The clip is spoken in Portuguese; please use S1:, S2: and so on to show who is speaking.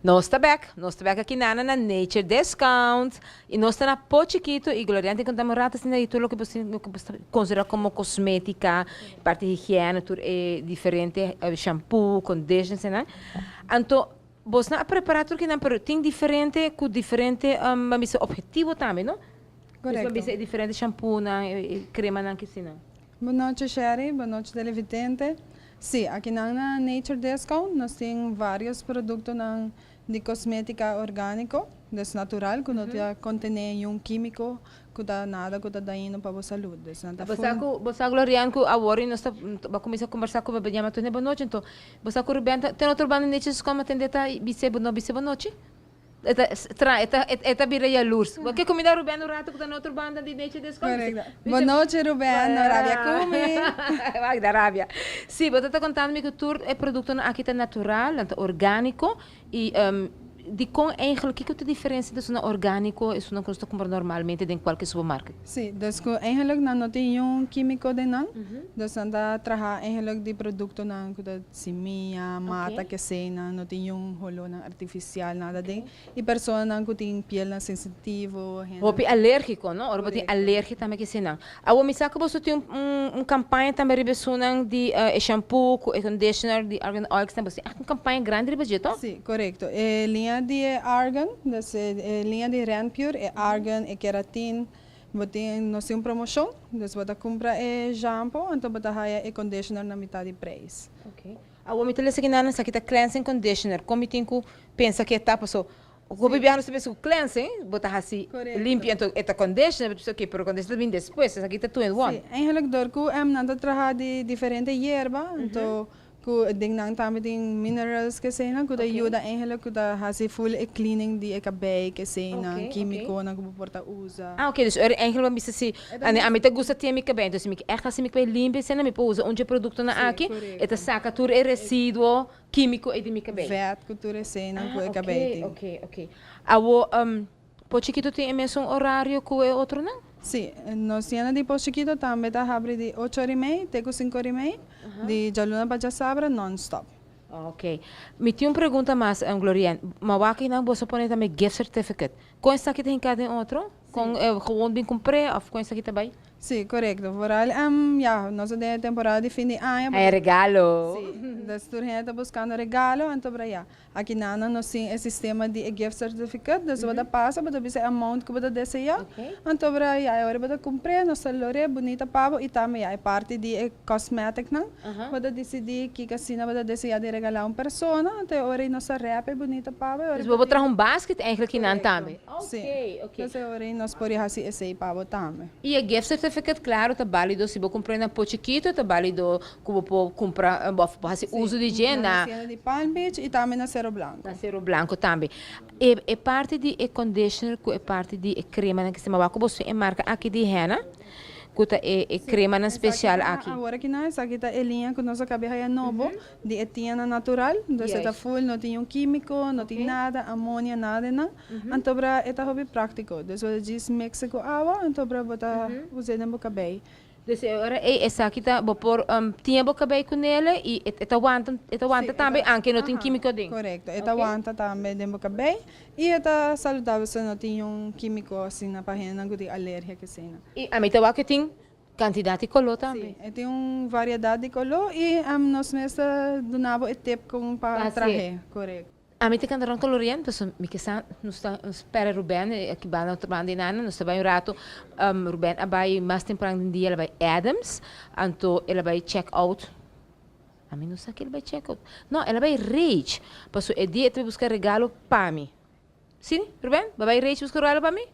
S1: Nós está back aqui na Nature Discount e nós está na Pochiquito e Gloriante contamos ratas e tudo o que você considera como cosmética, parte de higiene, tudo é diferente, shampoo, conditioner, né? Então, você não preparar tudo que não, mas tem diferente, com diferente objetivo também, não?
S2: Correto.
S1: Isso é diferente shampoo, crema, não que sim, não?
S2: Boa noite, Sherry. Boa noite, televidente. Sim, aqui na Nature Discount nós temos vários produtos de cosmética orgânico, natural, que não contém nenhum químico, que dá nada, que dá dano para a saúde.
S1: Você Gloriano, que agora nós vamos começar a conversar com o bebê, mas boa noite, então. Você Ruben, tem outro bando de Nature Discount, mas tem detalhe, boa noite? Eta bira ya luz. Porque comida Ruben no rato que tá no outro banda de Nature Discount.
S2: Correto. Boa noite, Ruben. Na Arábia come.
S1: Vai da Arábia. Sim, você está contando-me que tudo é produto aqui tá natural, orgânico e de com eigenlijk que é a diferença de um orgânico e uma coisa que compra normalmente em qualquer supermercado?
S2: Sim, dus eigenlijk não tem químico de não. Dus anda trabalhar eigenlijk de produto não que da semia, mata que sei não tem rolo artificial nada de. E pessoa não que tem pele sensitivo.
S1: Hopi alérgico, não? Ou tem alérgico também que sei não. A o misaka você tem campanha também ribesunan de shampoo, conditioner, de argan oil também. Uma campanha grande ribejeto?
S2: Sim, correto. Linha de argan, linha de Renpure, argan e keratin. Nós temos promoção, você compra shampoo, então você tem conditioner na metade do preço.
S1: Ok. A o mitele se kinana sa kita cleansing conditioner, como tem que pensa que etapa so o bebê não se pensa cleansing, botar assim limpia então eta conditioner, mas ok, pero conditioner vem depois, essa aqui tá tudo em one.
S2: Sim, eigenlijk door que nada trabalhar de diferente hierba, então que ding nang também tem minerals que sei na que ajuda eigenlijk que da hace full cleaning de cabelo que sei na químico na que porta usa.
S1: Ah, ok, dus eigenlijk wat bisa si a mim te gusta ter mi cabelo, então se mi echt assim mi cabelo limpo, se na mi usa onde produto na aqui, eta saca tudo é resíduo químico e de mi cabelo.
S2: Vet que tudo sei na que cabelo.
S1: Ok. Awo pode que tu tem mesmo horário que é outro não?
S2: Sim, nós temos de Pochiquito também tá abre de 8h30 até 5h30, de Jaluna para Sabra non-stop.
S1: Ok. Me tinha uma pergunta mais, Gloriane. Mas aqui não você pode também gift certificate. Com essa aqui tem cada outro? Com gewoon bem comprei ou com essa aqui também?
S2: Sim, correto. Vooral, ja, nós temos temporada de fim de ano.
S1: É regalo.
S2: Sim, das turmas estão buscando regalo, então para já. Aqui na nós temos esse sistema de gift certificate, das você passa, você vê a amount que você deseja. Então para já, agora você compra, nós celulare bonita pavo e também é parte de cosmética, não? Você decide que assim você deseja de regalar uma pessoa, então agora nós rap bonita pavo.
S1: Mas você trazer basket eigenlijk aqui também.
S2: Ok. Então agora nós podemos fazer esse pavo também.
S1: E a gift certificate, claro, está válido se você comprar na Pochiquito, está válido como você comprar, fazer uso de higiene
S2: na de Palm Beach e também na Cerro Blanco.
S1: Na Cerro Blanco também. É parte de conditioner, é parte de crema que se chama você é marca aqui de henna, que é crema na especial aqui.
S2: Agora que nós aqui tá linha que nós acabei de novo de etiana natural, então está full, não tem químico, não tem nada, amônia, nada não. Então para é hobby prático. Então você diz México água, então para botar usar no cabelo.
S1: Então agora essa aqui tá por tinha cabelo com ele e aguanta também, anche não tem químico dentro.
S2: Correto. Aguanta também dentro do cabelo e é saudável se não tem químico assim na página de alergia que sei.
S1: E a mim tá que tem quantidade de color também.
S2: Sim, tem uma variedade de color e nós mesmos donamos tempo com para trazer. Correto.
S1: A mim te cantaram coloriente, então me que nos espera Ruben, aqui vai outra banda inana, nos vai um rato, Ruben vai mais temprano no dia, ela vai Adams, então ela vai check out. A mim não sei que ela vai check out. Não, ela vai Rage, porque o dia vai buscar regalo para mim. Sim, Ruben? Vai Rage buscar regalo para mim?